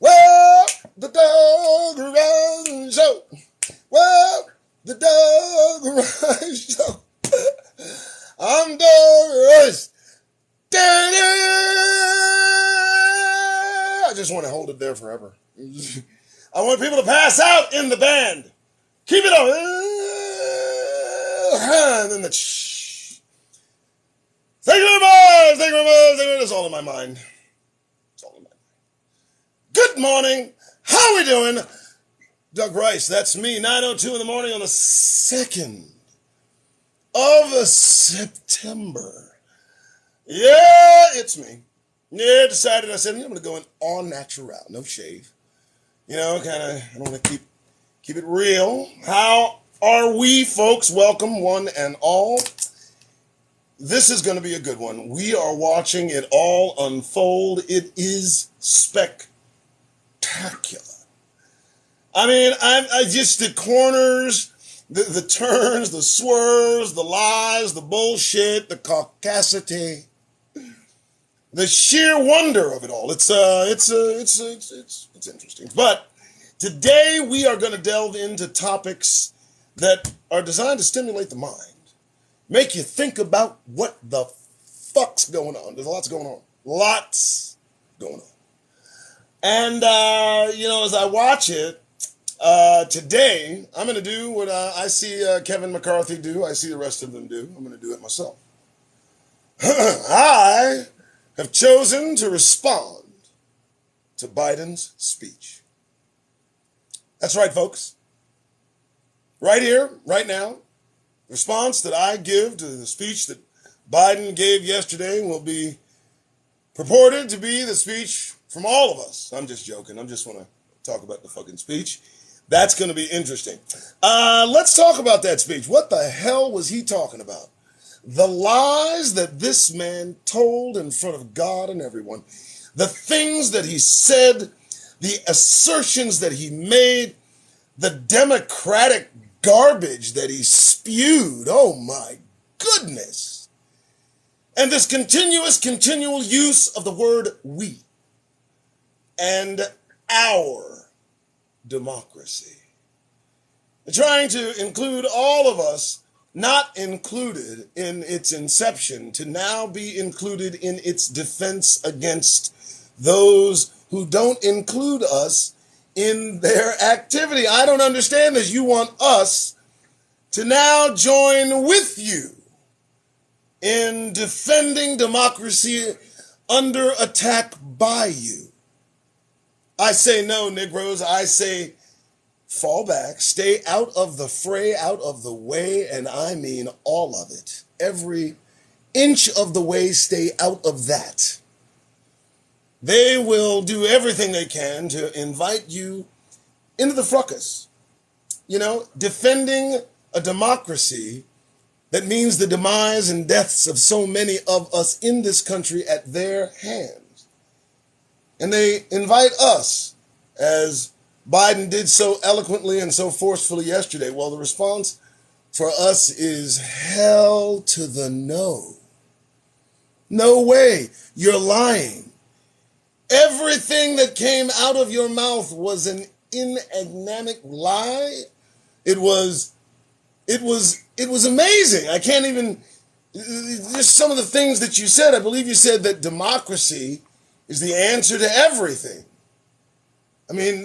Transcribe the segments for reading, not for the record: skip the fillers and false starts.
Well, the Doug Rice Show. Well, the Doug Rice Show. I'm Doug Rice. I just want to hold it there forever. I want people to pass out in the band. Keep it up. And then the shh. Thank you very much. Thank you very much. It's all in my mind. It's all in my mind. Good morning. How are we doing? Doug Rice, that's me. 9:02 in the morning on the 2nd of September. Yeah, it's me. Yeah, decided, I said, I'm going to go in all natural, no shave. You know, kind of, I don't want to keep it real. How are we, folks? Welcome, one and all. This is going to be a good one. We are watching it all unfold. It is spectacular. I mean, I just, the corners, the turns, the swerves, the lies, the bullshit, the caucasity, the sheer wonder of it all. It's interesting. But today we are going to delve into topics that are designed to stimulate the mind, make you think about what the fuck's going on. There's lots going on. Lots going on. And, as I watch it, today, I'm going to do what I see Kevin McCarthy do. I see the rest of them do. I'm going to do it myself. I have chosen to respond to Biden's speech. That's right, folks. Right here, right now, the response that I give to the speech that Biden gave yesterday will be purported to be the speech from all of us. I'm just joking. I just want to talk about the fucking speech. That's going to be interesting. Let's talk about that speech. What the hell was he talking about? The lies that this man told in front of God and everyone. The things that he said, the assertions that he made, the democratic garbage that he spewed. Oh my goodness. And this continual use of the word we and our democracy. Trying to include all of us, not included in its inception, to now be included in its defense against those who don't include us in their activity. I don't understand this. You want us to now join with you in defending democracy under attack by you. I say no, Negroes. I say fall back, stay out of the fray, out of the way, and I mean all of it. Every inch of the way, stay out of that. They will do everything they can to invite you into the fracas. You know, defending a democracy that means the demise and deaths of so many of us in this country at their hands. And they invite us, as Biden did so eloquently and so forcefully yesterday. Well, the response for us is hell to the no. No way. You're lying. Everything that came out of your mouth was an enigmatic lie. It was amazing. I can't even, just some of the things that you said. I believe you said that democracy is the answer to everything. I mean,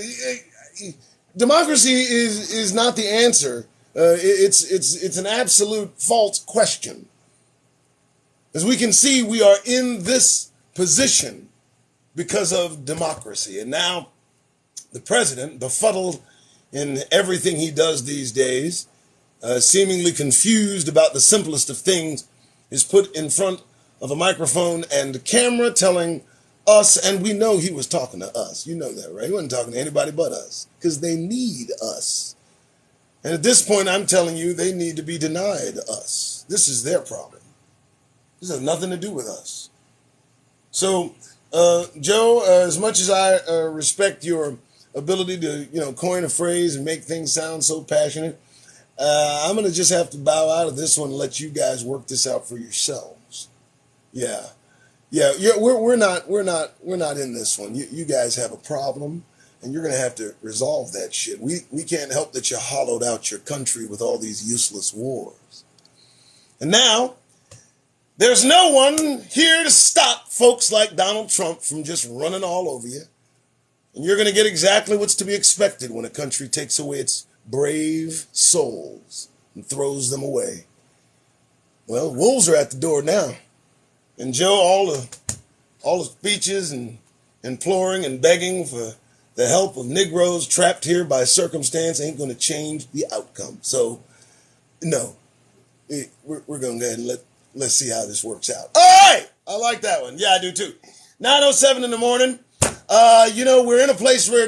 democracy is not the answer. It's an absolute false question. As we can see, we are in this position because of democracy. And now the president, befuddled in everything he does these days, seemingly confused about the simplest of things, is put in front of a microphone and camera telling us, and we know he was talking to us. You know that, right? He wasn't talking to anybody but us, because they need us. And at this point, I'm telling you, they need to be denied us. This is their problem. This has nothing to do with us. So, Joe, as much as I respect your ability to, coin a phrase and make things sound so passionate, I'm going to just have to bow out of this one and let you guys work this out for yourselves. Yeah. Yeah, we're not in this one. You guys have a problem, and you're gonna have to resolve that shit. We can't help that you hollowed out your country with all these useless wars. And now there's no one here to stop folks like Donald Trump from just running all over you. And you're gonna get exactly what's to be expected when a country takes away its brave souls and throws them away. Well, wolves are at the door now. And Joe, all the speeches and imploring and begging for the help of Negroes trapped here by circumstance ain't going to change the outcome. So, no, we're going to go ahead and let's see how this works out. All right, I like that one. Yeah, I do too. 9:07 in the morning. We're in a place where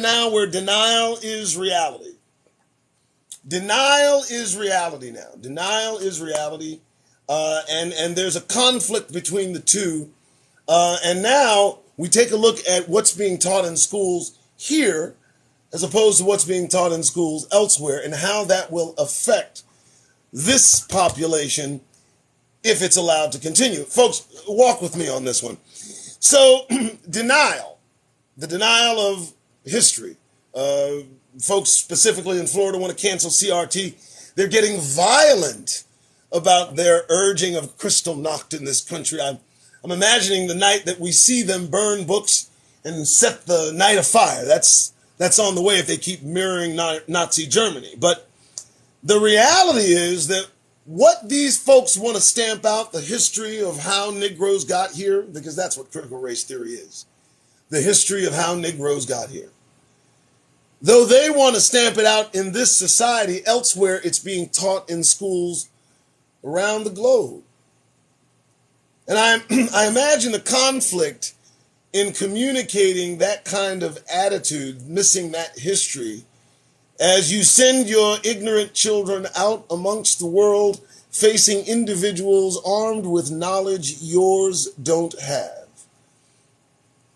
denial is reality. Denial is reality now. Denial is reality. And there's a conflict between the two. And now we take a look at what's being taught in schools here as opposed to what's being taught in schools elsewhere and how that will affect this population if it's allowed to continue. Folks, walk with me on this one. So denial, the denial of history. Folks specifically in Florida want to cancel CRT. They're getting violent about their urging of Kristallnacht in this country. I'm imagining the night that we see them burn books and set the night afire. That's on the way if they keep mirroring Nazi Germany. But the reality is that what these folks want to stamp out, the history of how Negroes got here, because that's what critical race theory is, the history of how Negroes got here. Though they want to stamp it out in this society, elsewhere it's being taught in schools around the globe. And I imagine the conflict in communicating that kind of attitude, missing that history, as you send your ignorant children out amongst the world, facing individuals armed with knowledge yours don't have.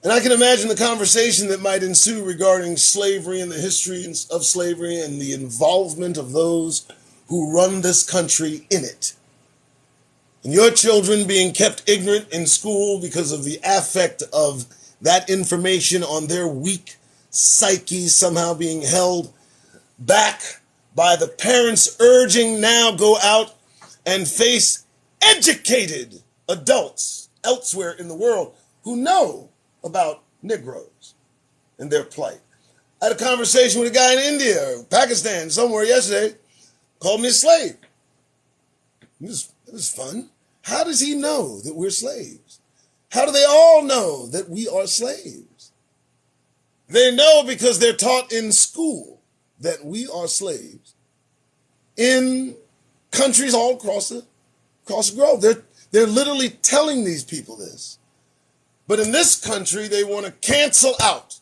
And I can imagine the conversation that might ensue regarding slavery and the history of slavery and the involvement of those who run this country in it. And your children being kept ignorant in school because of the affect of that information on their weak psyche somehow being held back by the parents urging now go out and face educated adults elsewhere in the world who know about Negroes and their plight. I had a conversation with a guy in India or Pakistan somewhere yesterday, called me a slave. It was fun. How does he know that we're slaves? How do they all know that we are slaves? They know because they're taught in school that we are slaves in countries all across the globe. They're literally telling these people this. But in this country, they want to cancel out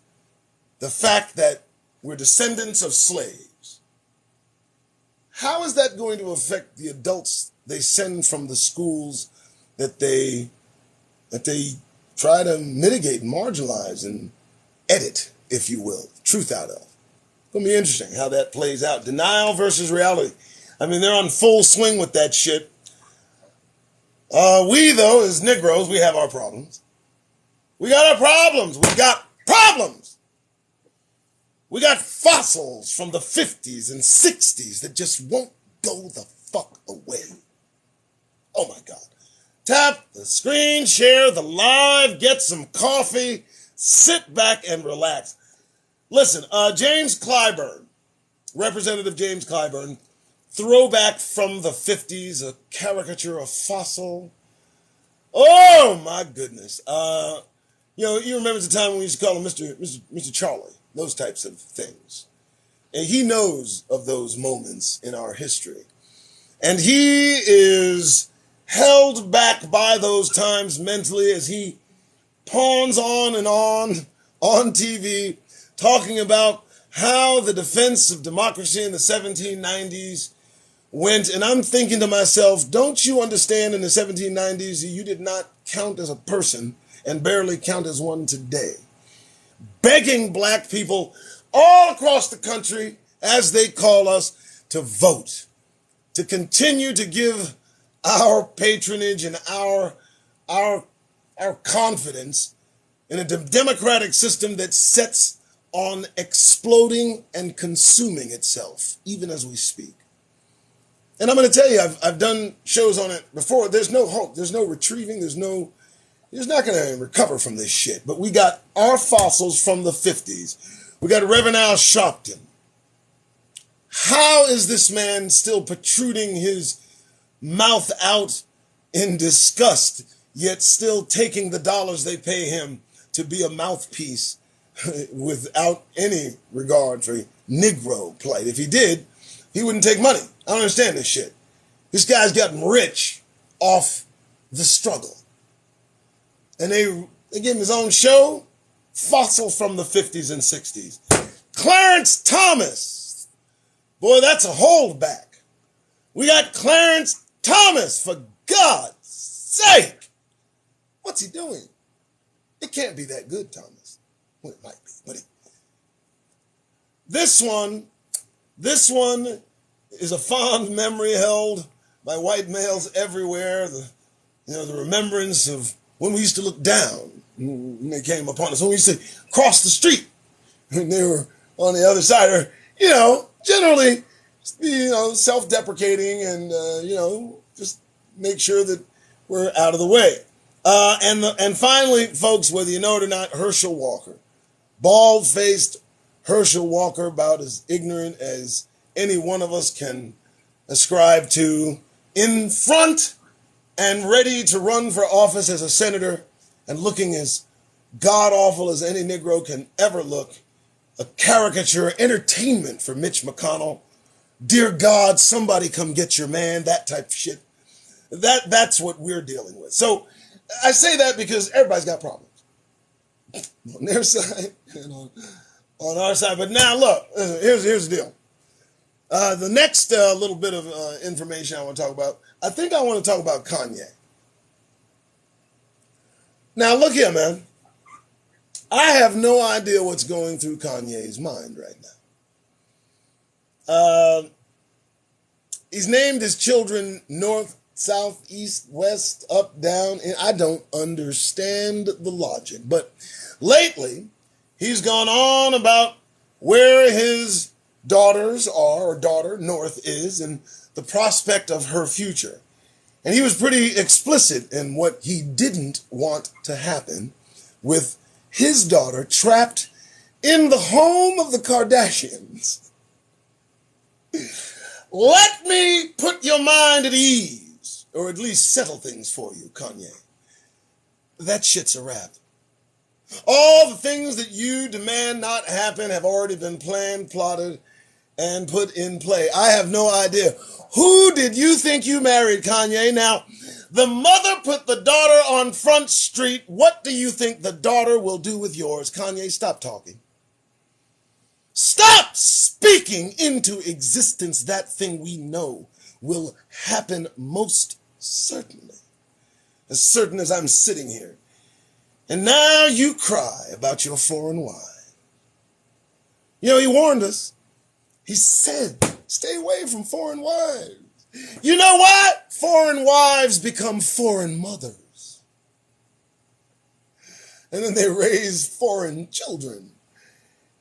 the fact that we're descendants of slaves. How is that going to affect the adults they send from the schools that they try to mitigate, marginalize, and edit, if you will, truth out of? It's going to be interesting how that plays out. Denial versus reality. I mean, they're on full swing with that shit. We, though, as Negroes, we have our problems. We got our problems. We got problems. We got fossils from the 50s and 60s that just won't go the fuck away. Oh my God. Tap the screen, share the live, get some coffee, sit back and relax. Listen, James Clyburn, Representative James Clyburn, throwback from the 50s, a caricature, a fossil. Oh my goodness. You remember the time when we used to call him Mr. Charlie, those types of things. And he knows of those moments in our history. And he is held back by those times mentally as he pawns on and on TV, talking about how the defense of democracy in the 1790s went. And I'm thinking to myself, don't you understand in the 1790s you did not count as a person and barely count as one today? Begging black people all across the country, as they call us, to vote, to continue to give our patronage and our our confidence in a democratic system that sets on exploding and consuming itself, even as we speak. And I'm going to tell you, I've done shows on it before. There's no hope. There's no retrieving. You're not going to recover from this shit. But we got our fossils from the 50s. We got Reverend Al Sharpton. How is this man still protruding his mouth out in disgust, yet still taking the dollars they pay him to be a mouthpiece without any regard for Negro plight? If he did, he wouldn't take money. I don't understand this shit. This guy's gotten rich off the struggle. And they gave him his own show, Fossil from the 50s and 60s. Clarence Thomas. Boy, that's a holdback. We got Clarence Thomas, for God's sake. What's he doing? It can't be that good, Thomas. Well, it might be, but this one is a fond memory held by white males everywhere. The remembrance of when we used to look down when they came upon us, when we used to cross the street when they were on the other side, or, generally, self-deprecating and, just make sure that we're out of the way. And finally, folks, whether you know it or not, Herschel Walker. Bald-faced Herschel Walker, about as ignorant as any one of us can ascribe to, in front and ready to run for office as a senator and looking as god-awful as any Negro can ever look. A caricature, entertainment for Mitch McConnell. Dear God, somebody come get your man, that type of shit. That's what we're dealing with. So I say that because everybody's got problems. On their side and on our side. But now look, here's the deal. The next little bit of information I want to talk about, I think I want to talk about Kanye. Now look here, man. I have no idea what's going through Kanye's mind right now. He's named his children North, South, East, West, up, down, and I don't understand the logic. But lately, he's gone on about where his daughters are, or daughter, North, is, and the prospect of her future. And he was pretty explicit in what he didn't want to happen with his daughter trapped in the home of the Kardashians. Let me put your mind at ease, or at least settle things for you, Kanye. That shit's a wrap. All the things that you demand not happen have already been planned, plotted, and put in play. I have no idea. Who did you think you married, Kanye? Now, the mother put the daughter on Front Street. What do you think the daughter will do with yours? Kanye, stop talking. Stop speaking into existence that thing we know will happen most certainly. As certain as I'm sitting here. And now you cry about your foreign wife. He warned us. He said, stay away from foreign wives. You know what? Foreign wives become foreign mothers. And then they raise foreign children.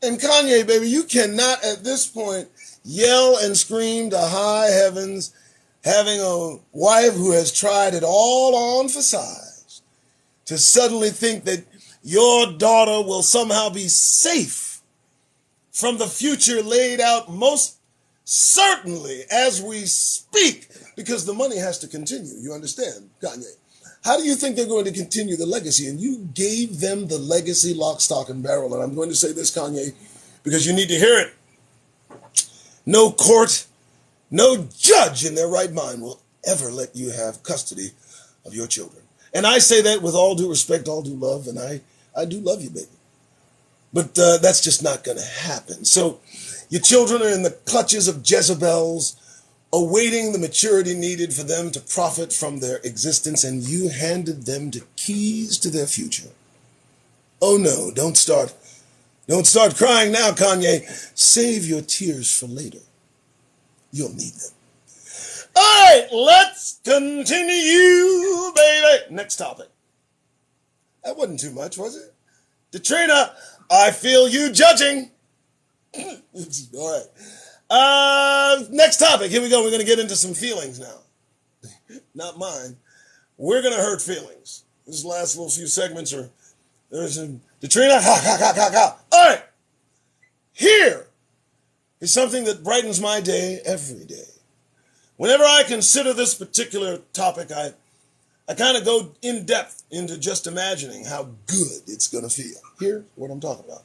And Kanye, baby, you cannot at this point yell and scream to high heavens, having a wife who has tried it all on for size, to suddenly think that your daughter will somehow be safe from the future laid out most certainly as we speak, because the money has to continue. You understand, Kanye? How do you think they're going to continue the legacy? And you gave them the legacy lock, stock, and barrel. And I'm going to say this, Kanye, because you need to hear it. No court, no judge in their right mind will ever let you have custody of your children. And I say that with all due respect, all due love, and I do love you, baby. But that's just not going to happen. So your children are in the clutches of Jezebels, awaiting the maturity needed for them to profit from their existence, and you handed them the keys to their future. Oh no, don't start crying now, Kanye. Save your tears for later. You'll need them. All right, let's continue, baby. Next topic. That wasn't too much, was it? Katrina, I feel you judging. All right. Next topic. Here we go. We're going to get into some feelings now. Not mine. We're going to hurt feelings. This last little few segments are, there's a, Katrina, ha, ha, ha, ha, ha. All right. Here is something that brightens my day every day. Whenever I consider this particular topic, I kind of go in depth into just imagining how good it's going to feel. Here's what I'm talking about.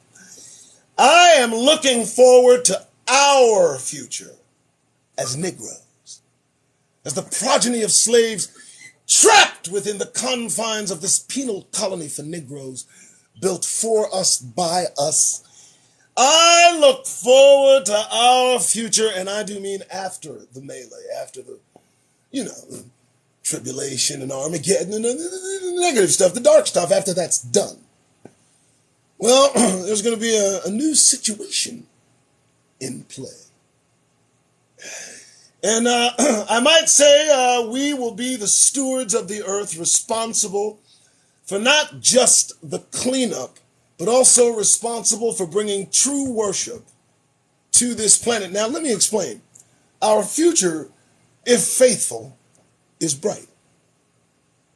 I am looking forward to our future as Negroes, as the progeny of slaves trapped within the confines of this penal colony for Negroes, built for us, by us. I look forward to our future, and I do mean after the melee, after the, the tribulation and Armageddon and the negative stuff, the dark stuff, after that's done. Well, there's going to be a new situation in play. And I might say we will be the stewards of the earth, responsible for not just the cleanup, but also responsible for bringing true worship to this planet. Now, let me explain. Our future, if faithful, is bright.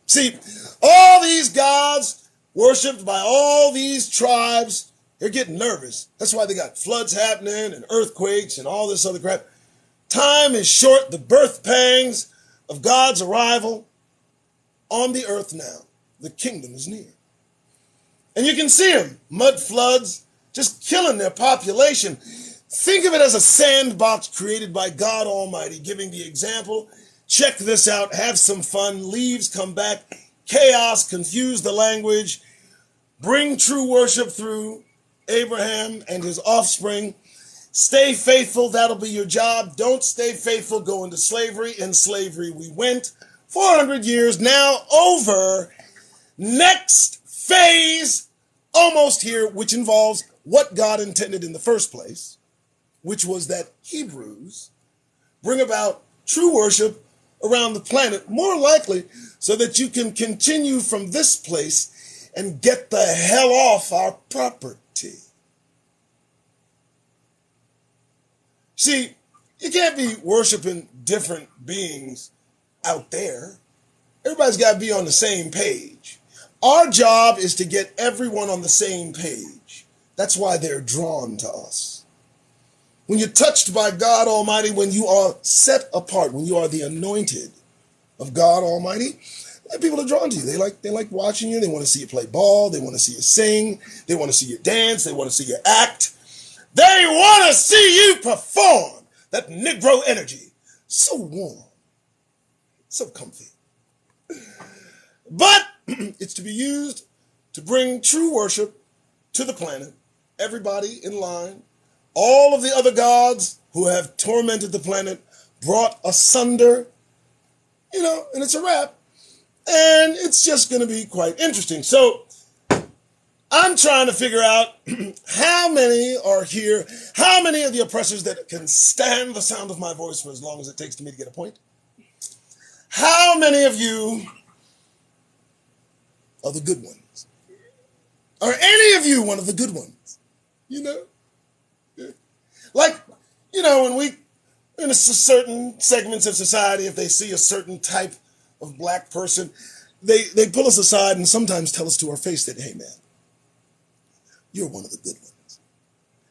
See, all these gods worshipped by all these tribes, they're getting nervous. That's why they got floods happening and earthquakes and all this other crap. Time is short. The birth pangs of God's arrival on the earth now. The kingdom is near. And you can see them, mud floods, just killing their population. Think of it as a sandbox created by God Almighty, giving the example. Check this out, have some fun, leaves come back, chaos, confuse the language, bring true worship through Abraham and his offspring. Stay faithful, that'll be your job. Don't stay faithful, go into slavery. In slavery we went. 400 years now over. Next phase, almost here, which involves what God intended in the first place, which was that Hebrews bring about true worship around the planet, more likely so that you can continue from this place and get the hell off our property. See, you can't be worshiping different beings out there. Everybody's got to be on the same page. Our job is to get everyone on the same page. That's why they're drawn to us. When you're touched by God Almighty, when you are set apart, when you are the anointed of God Almighty, people are drawn to you. They like watching you. They want to see you play ball. They want to see you sing. They want to see you dance. They want to see you act. They want to see you perform. That Negro energy. So warm. So comfy. But it's to be used to bring true worship to the planet. Everybody in line. All of the other gods who have tormented the planet, brought asunder, and it's a wrap. And it's just going to be quite interesting. So I'm trying to figure out how many are here, how many of the oppressors that can stand the sound of my voice for as long as it takes to me to get a point. How many of you are the good ones? Are any of you one of the good ones? Like, when we, in a certain segments of society, if they see a certain type of black person, they pull us aside and sometimes tell us to our face that, hey, man, you're one of the good ones.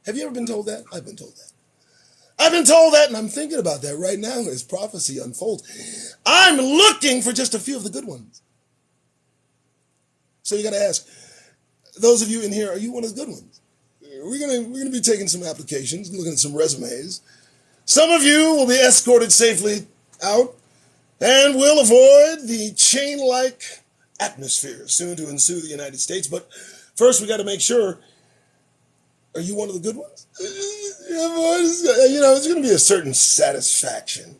Have you ever been told that? I've been told that. I've been told that, and I'm thinking about that right now as prophecy unfolds. I'm looking for just a few of the good ones. So you got to ask, those of you in here, are you one of the good ones? We're gonna be taking some applications, looking at some resumes. Some of you will be escorted safely out and will avoid the chain-like atmosphere soon to ensue the United States. But first, we got to make sure, are you one of the good ones? There's going to be a certain satisfaction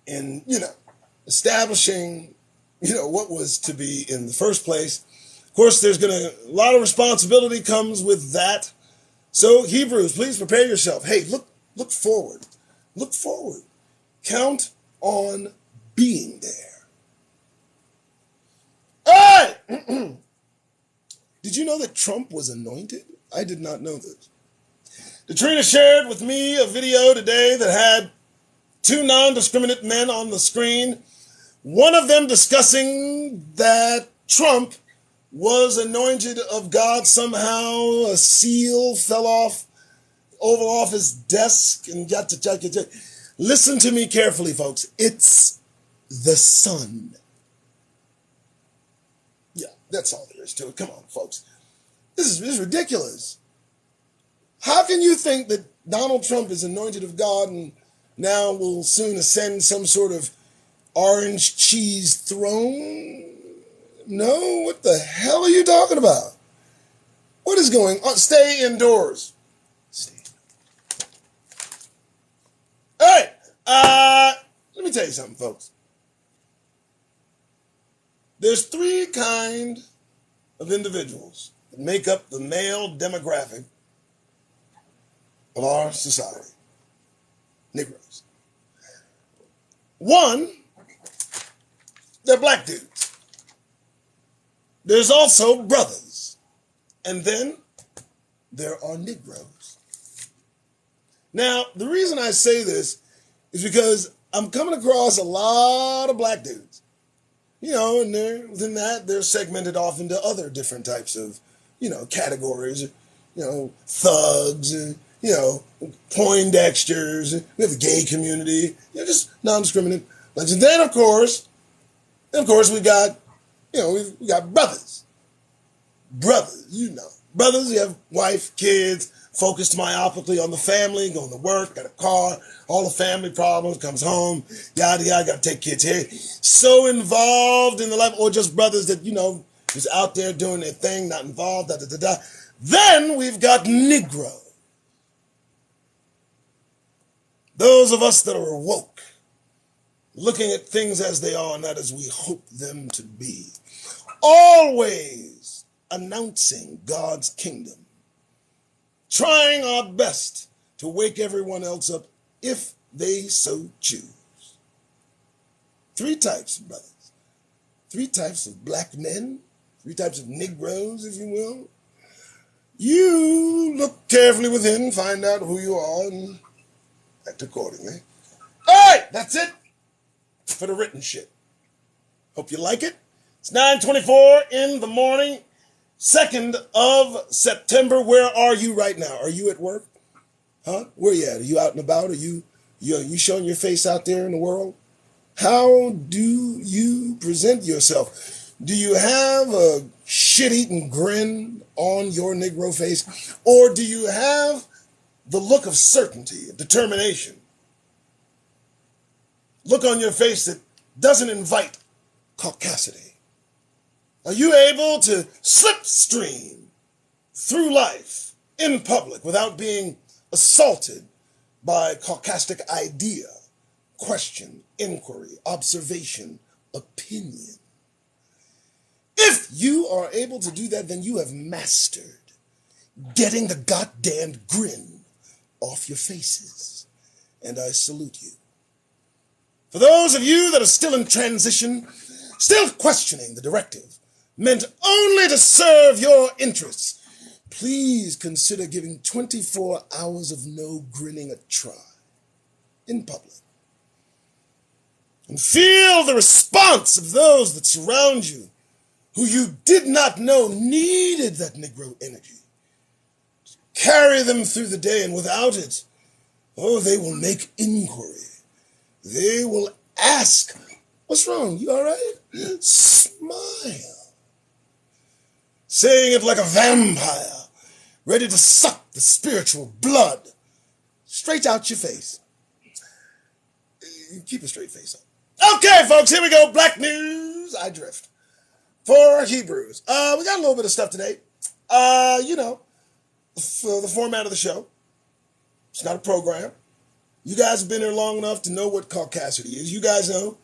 in, establishing, what was to be in the first place. Of course, there's a lot of responsibility comes with that. So Hebrews, please prepare yourself. Hey, look forward. Look forward. Count on being there. All right. Did you know that Trump was anointed? I did not know this. Katrina shared with me a video today that had two non-discriminate men on the screen. One of them discussing that Trump was anointed of God. Somehow a seal fell off his desk and got to. Listen to me carefully, folks. It's the sun. Yeah, that's all there is to it. Come on, folks. This is ridiculous. How can you think that Donald Trump is anointed of God and now will soon ascend some sort of orange cheese throne? No, what the hell are you talking about? What is going on? Stay indoors. All right, let me tell you something, folks. There's three kinds of individuals that make up the male demographic of our society. Negroes. One, they're black dudes. There's also brothers. And then there are Negroes. Now, the reason I say this is because I'm coming across a lot of black dudes. You know, and within that, they're segmented off into other different types of, categories. Thugs, Poindexters. We have the gay community. Just non-discriminate. And then, of course, we got, we got brothers. Brothers, Brothers, you have wife, kids, focused myopically on the family, going to work, got a car, all the family problems, comes home, yada, yada, got to take kids here. So involved in the life, or just brothers that, just out there doing their thing, not involved, da, da, da, da. Then we've got Negroes. Those of us that are woke, looking at things as they are, not as we hope them to be. Always announcing God's kingdom. Trying our best to wake everyone else up if they so choose. Three types of brothers. Three types of black men. Three types of Negroes, if you will. You look carefully within, find out who you are, and act accordingly. All right, that's it for the written shit. Hope you like it. It's 9:24 in the morning, 2nd of September. Where are you right now? Are you at work? Huh? Where you at? Are you out and about? Are you showing your face out there in the world? How do you present yourself? Do you have a shit-eating grin on your Negro face? Or do you have the look of certainty, of determination? Look on your face that doesn't invite caucasity. Are you able to slipstream through life in public without being assaulted by caucastic idea, question, inquiry, observation, opinion? If you are able to do that, then you have mastered getting the goddamn grin off your faces. And I salute you. For those of you that are still in transition, still questioning the directive meant only to serve your interests, please consider giving 24 hours of no grinning a try in public. And feel the response of those that surround you who you did not know needed that Negro energy. Carry them through the day, and without it, they will make inquiry. They will ask, what's wrong? You all right? Smile. Saying it like a vampire, ready to suck the spiritual blood straight out your face. Keep a straight face up. Okay, folks, here we go. Black news. I drift. For Hebrews. We got a little bit of stuff today. For the format of the show. It's not a program. You guys have been here long enough to know what caucasity is. You guys know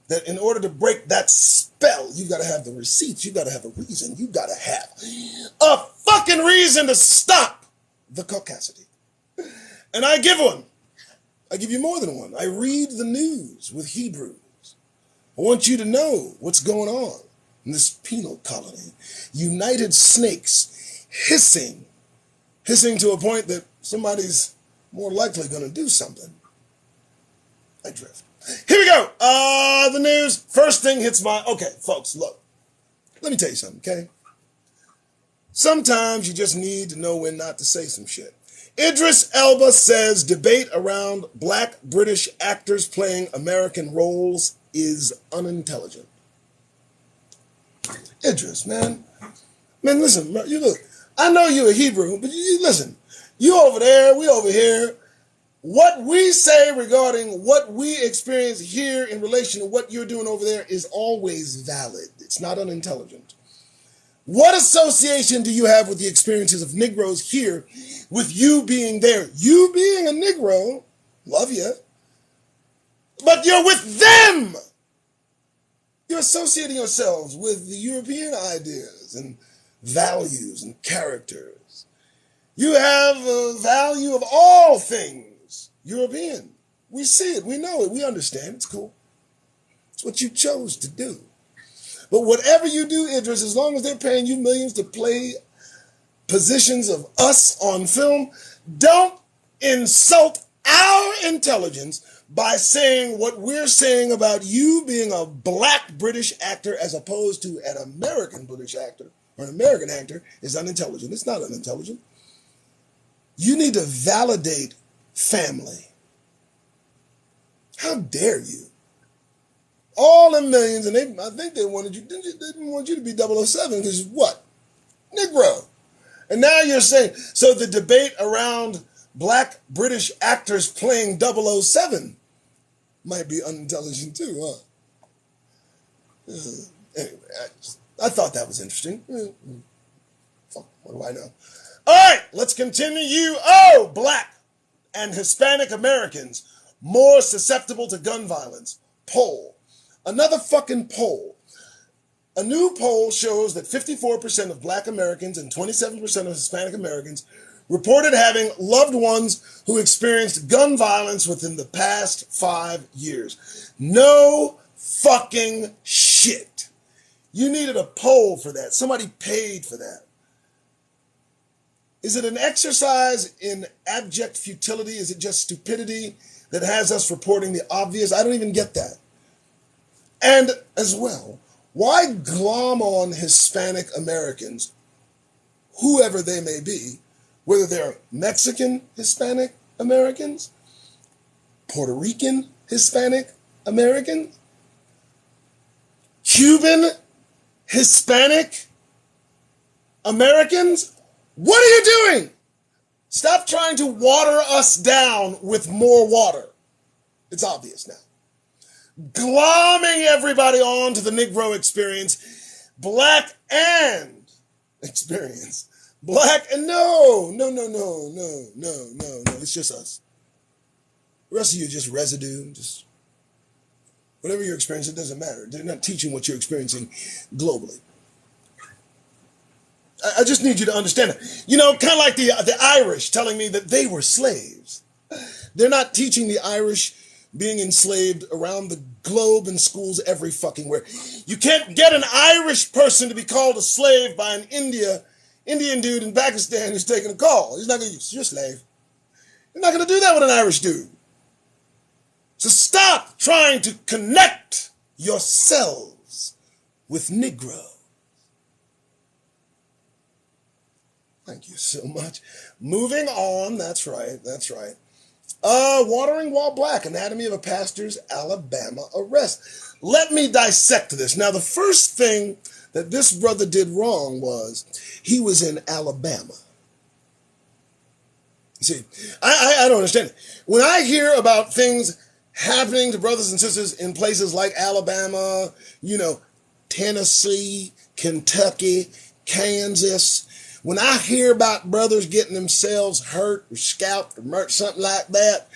that in order to break that spell, you got to have the receipts. You got to have a reason. You got to have a fucking reason to stop the caucasity. And I give one. I give you more than one. I read the news with Hebrews. I want you to know what's going on. in this penal colony. United snakes hissing to a point that somebody's more likely going to do something. I drift. Here we go. The news. First thing hits my... Okay, folks, look. Let me tell you something, okay? Sometimes you just need to know when not to say some shit. Idris Elba says debate around black British actors playing American roles is unintelligent. Idris, man. Man, listen, you look. I know you're a Hebrew, but you listen. You over there, we over here. What we say regarding what we experience here in relation to what you're doing over there is always valid. It's not unintelligent. What association do you have with the experiences of Negroes here with you being there? You being a Negro, love you, but you're with them. You're associating yourselves with the European ideas and values and characters. You have a value of all things European. We see it, we know it, we understand, it's cool. It's what you chose to do. But whatever you do, Idris, as long as they're paying you millions to play positions of us on film, don't insult our intelligence by saying what we're saying about you being a black British actor as opposed to an American British actor or an American actor is unintelligent. It's not unintelligent. You need to validate family. How dare you? All the millions, and I think they wanted you, they didn't want you to be 007 because what? Negro. And now you're saying, so the debate around black British actors playing 007 might be unintelligent too, huh? Anyway, I thought that was interesting. Fuck, what do I know? All right, let's continue. Oh, black and Hispanic Americans more susceptible to gun violence. Poll. Another fucking poll. A new poll shows that 54% of black Americans and 27% of Hispanic Americans reported having loved ones who experienced gun violence within the past 5 years. No fucking shit. You needed a poll for that. Somebody paid for that. Is it an exercise in abject futility? Is it just stupidity that has us reporting the obvious? I don't even get that. And as well, why glom on Hispanic Americans, whoever they may be, whether they're Mexican Hispanic Americans, Puerto Rican Hispanic Americans, Cuban Hispanic Americans? What are you doing? Stop trying to water us down with more water. It's obvious now. Glomming everybody on to the Negro experience, black and experience. Black and no. It's just us. The rest of you are just residue, just whatever you're experiencing, it doesn't matter. They're not teaching what you're experiencing globally. I just need you to understand it. You know, kind of like the Irish telling me that they were slaves. They're not teaching the Irish being enslaved around the globe in schools every fucking where. You can't get an Irish person to be called a slave by an Indian dude in Pakistan who's taking a call. He's not going to use your slave. You're not going to do that with an Irish dude. So stop trying to connect yourselves with Negro. Thank you so much. Moving on. That's right. Watering while black, anatomy of a pastor's Alabama arrest. Let me dissect this. Now, the first thing that this brother did wrong was he was in Alabama. You see, I don't understand it. When I hear about things happening to brothers and sisters in places like Alabama, Tennessee, Kentucky, Kansas, when I hear about brothers getting themselves hurt or scalped or murdered, something like that,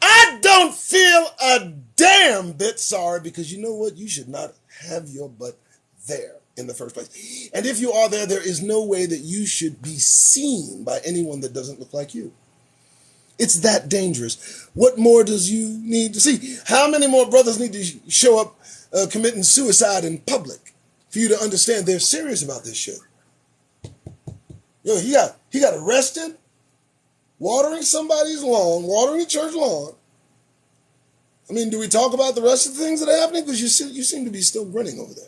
I don't feel a damn bit sorry because you know what? You should not have your butt there in the first place. And if you are there, there is no way that you should be seen by anyone that doesn't look like you. It's that dangerous. What more does you need to see? How many more brothers need to show up committing suicide in public? for you to understand they're serious about this shit. Yo, he got arrested watering somebody's lawn, watering the church lawn. I mean, do we talk about the rest of the things that are happening? Because you seem to be still grinning over there.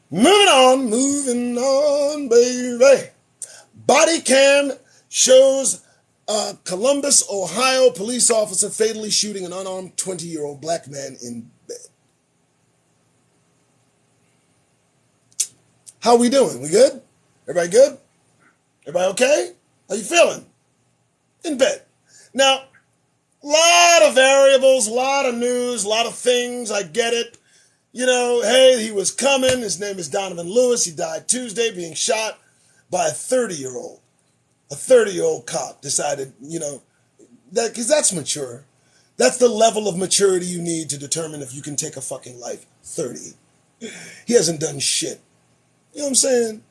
Moving on, baby. Body cam shows a Columbus, Ohio police officer fatally shooting an unarmed 20-year-old black man in bed. How we doing? We good? Everybody good? Everybody okay? How you feeling? In bed. Now, a lot of variables, a lot of news, a lot of things. I get it. You know, hey, he was coming. His name is Donovan Lewis. He died Tuesday being shot by a 30-year-old. A 30-year-old cop decided, you know, because that's mature. That's the level of maturity you need to determine if you can take a fucking life. 30. He hasn't done shit. You know what I'm saying?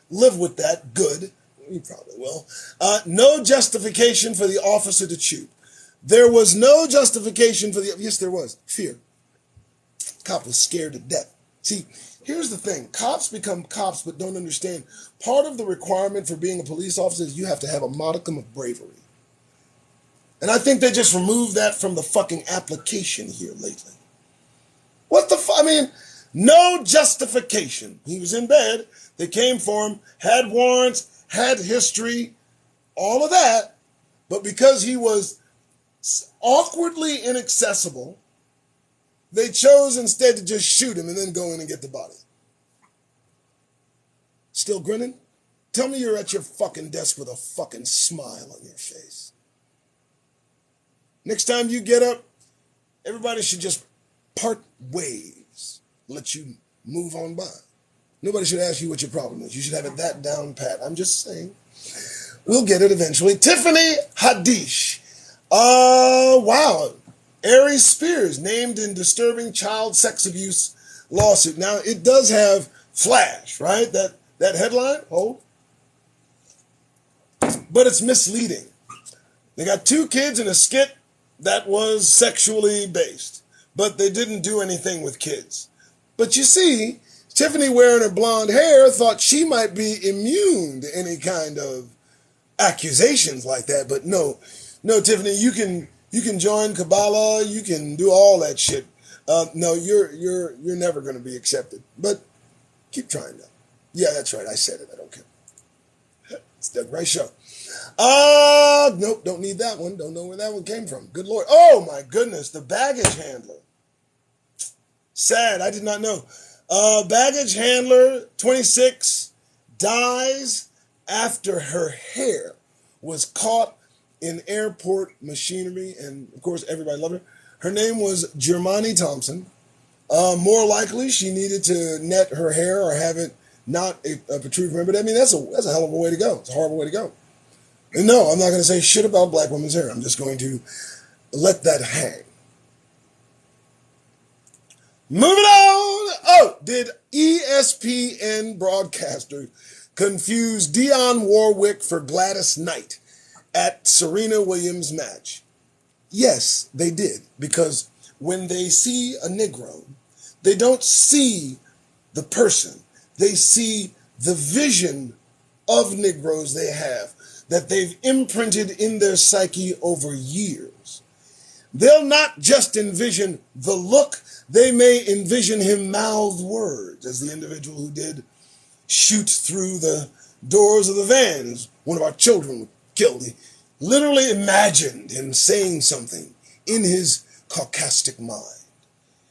Live with that. Good. You probably will. No justification for the officer to shoot. There was no justification for the... Yes, there was. Fear. Cop was scared to death. See, here's the thing. Cops become cops but don't understand. Part of the requirement for being a police officer is you have to have a modicum of bravery. And I think they just removed that from the fucking application here lately. What the fuck? I mean, no justification. He was in bed. They came for him, had warrants, had history, all of that. But because he was awkwardly inaccessible, they chose instead to just shoot him and then go in and get the body. Still grinning? Tell me you're at your fucking desk with a fucking smile on your face. Next time you get up, everybody should just part ways. Let you move on by. Nobody should ask you what your problem is. You should have it that down pat. I'm just saying. We'll get it eventually. Tiffany Haddish. Wow. Aries Spears named in disturbing child sex abuse lawsuit. Now, it does have flash, right? That headline, hold. But it's misleading. They got 2 kids in a skit that was sexually based, but they didn't do anything with kids. But you see, Tiffany wearing her blonde hair thought she might be immune to any kind of accusations like that. But no, Tiffany, you can join Kabbalah, you can do all that shit. No, you're never going to be accepted. But keep trying though. Yeah, that's right. I said it. I don't care. It's the Doug Rice Show. Nope, don't need that one. Don't know where that one came from. Good Lord. Oh my goodness, the baggage handler. Sad, I did not know. Baggage handler, 26, dies after her hair was caught in airport machinery, and of course everybody loved her. Her name was Germani Thompson. More likely, she needed to net her hair or have it not protrude from her. But I mean, that's a hell of a way to go. It's a horrible way to go. And no, I'm not going to say shit about black women's hair. I'm just going to let that hang. Moving on. Oh, did ESPN broadcaster confuse Dionne Warwick for Gladys Knight at Serena Williams' match? Yes, they did. Because when they see a Negro, they don't see the person. They see the vision of Negroes they have, that they've imprinted in their psyche over years. They'll not just envision the look, they may envision him mouth words, as the individual who did shoot through the doors of the vans. One of our children was killed. He literally imagined him saying something in his caucastic mind.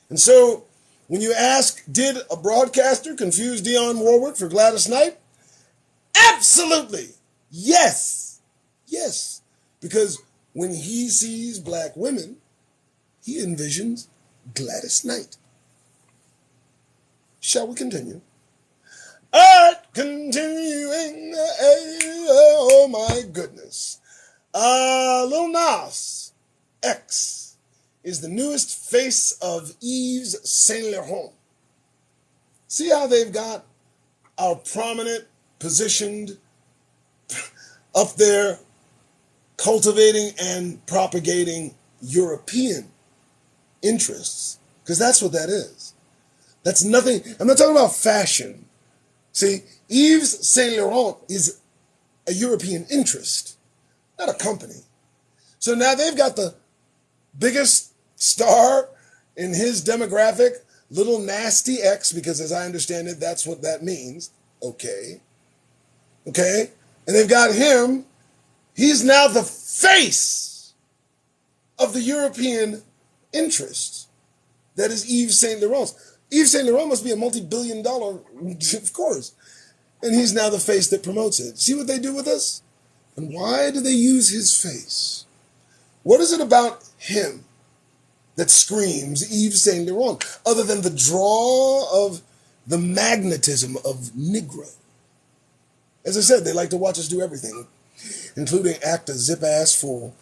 And so, when you ask, did a broadcaster confuse Dionne Warwick for Gladys Knight? Absolutely. Yes. Yes. Because when he sees black women, he envisions Gladys Knight. Shall we continue? All right, continuing. Oh my goodness. Lil Nas X is the newest face of Yves Saint Laurent. See how they've got our prominent, positioned, up there, cultivating and propagating European interests, because that's what that is. That's nothing. I'm not talking about fashion. See, Yves Saint Laurent is a European interest, not a company. So now they've got the biggest star in his demographic, Little Nasty X, because as I understand it, that's what that means. Okay. Okay. And they've got him. He's now the face of the European interest that is Yves Saint Laurent. Yves Saint Laurent must be a multi-billion-dollar, of course. And he's now the face that promotes it. See what they do with us? And why do they use his face? What is it about him that screams Yves Saint Laurent, other than the draw of the magnetism of Negro? As I said, they like to watch us do everything, including act a zip-ass fool.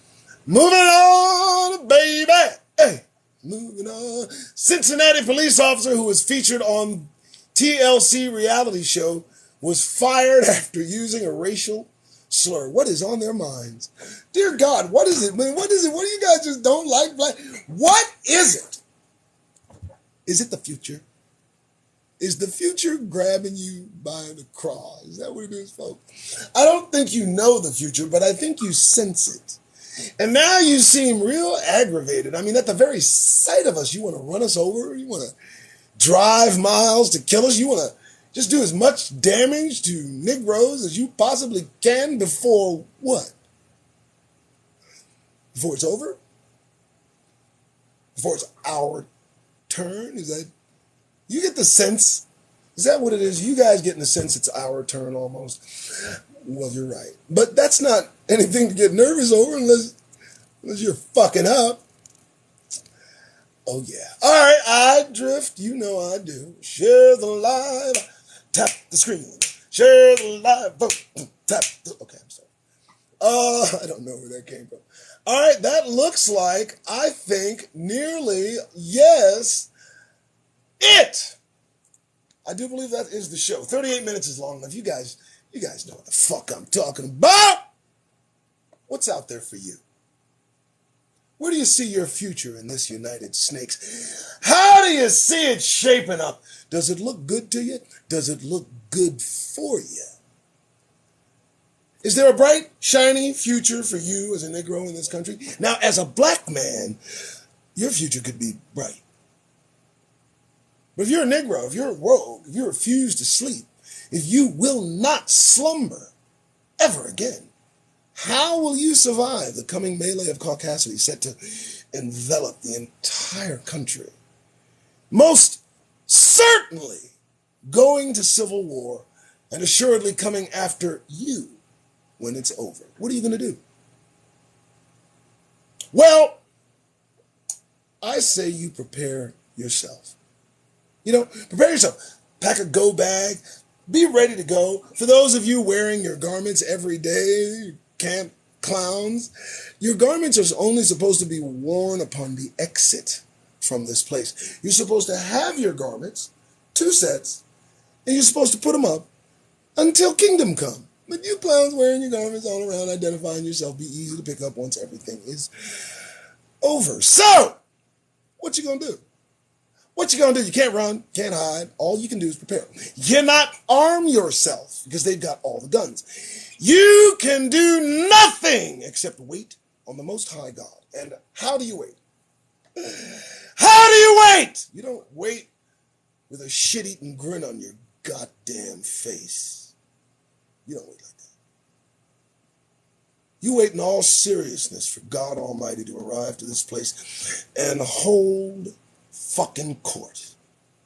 Moving on, baby! Hey, moving on. Cincinnati police officer who was featured on TLC reality show was fired after using a racial slur. What is on their minds? Dear God, what is it, man? What is it? What do you guys just don't like black? What is it? Is it the future? Is the future grabbing you by the craw? Is that what it is, folks? I don't think you know the future, but I think you sense it. And now you seem real aggravated. I mean, at the very sight of us, you want to run us over. You want to drive miles to kill us. You want to just do as much damage to Negroes as you possibly can before what? Before it's over? Before it's our turn? Is that, you get the sense? Is that what it is? You guys getting the sense it's our turn almost? Well, you're right. But that's not anything to get nervous over unless you're fucking up. Oh, yeah. All right, I drift. You know I do. Share the live. Tap the screen. Share the live. Vote. Tap the... Okay, I'm sorry. I don't know where that came from. All right, that looks like, I think, nearly, yes, it. I do believe that is the show. 38 minutes is long enough. You guys know what the fuck I'm talking about. What's out there for you? Where do you see your future in this United Snakes? How do you see it shaping up? Does it look good to you? Does it look good for you? Is there a bright, shiny future for you as a Negro in this country? Now, as a black man, your future could be bright. But if you're a Negro, if you're a rogue, if you refuse to sleep, if you will not slumber ever again, how will you survive the coming melee of caucasity set to envelop the entire country? Most certainly going to civil war and assuredly coming after you when it's over. What are you going to do? Well, I say you prepare yourself. You know, prepare yourself. Pack a go bag. Be ready to go. For those of you wearing your garments every day, camp clowns, your garments are only supposed to be worn upon the exit from this place. You're supposed to have your garments, 2 sets, and you're supposed to put them up until kingdom come. But you clowns wearing your garments all around, identifying yourself, be easy to pick up once everything is over. So, what you gonna do? What you gonna do? You can't run, can't hide. All you can do is prepare. You not arm yourself because they've got all the guns. You can do nothing except wait on the Most High God. And how do you wait? How do you wait? You don't wait with a shit-eating grin on your goddamn face. You don't wait like that. You wait in all seriousness for God Almighty to arrive to this place and hold fucking court.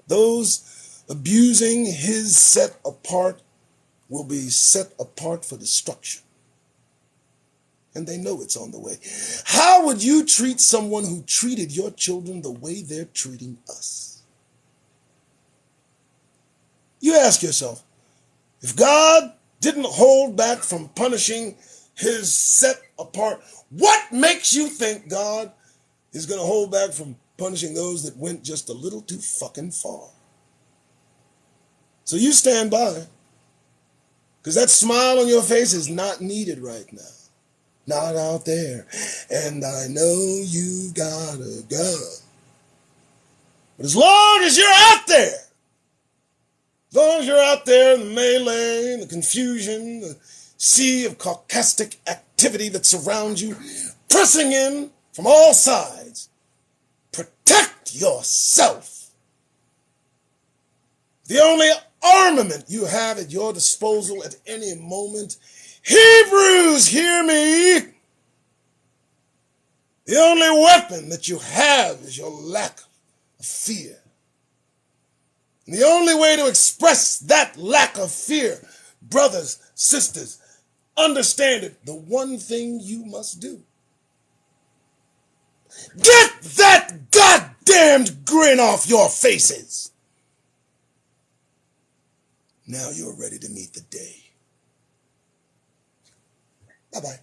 Those abusing his set apart will be set apart for destruction. And they know it's on the way. How would you treat someone who treated your children the way they're treating us? You ask yourself, if God didn't hold back from punishing his set apart, what makes you think God is going to hold back from punishing those that went just a little too fucking far? So you stand by, because that smile on your face is not needed right now. Not out there. And I know you got a gun. But as long as you're out there, As long as you're out there in the melee, in the confusion, the sea of sarcastic activity that surrounds you, pressing in from all sides, protect yourself. The only armament you have at your disposal at any moment, Hebrews, hear me. The only weapon that you have is your lack of fear. And the only way to express that lack of fear, brothers, sisters, understand it, the one thing you must do. Get that goddamned grin off your faces. Now you're ready to meet the day. Bye-bye.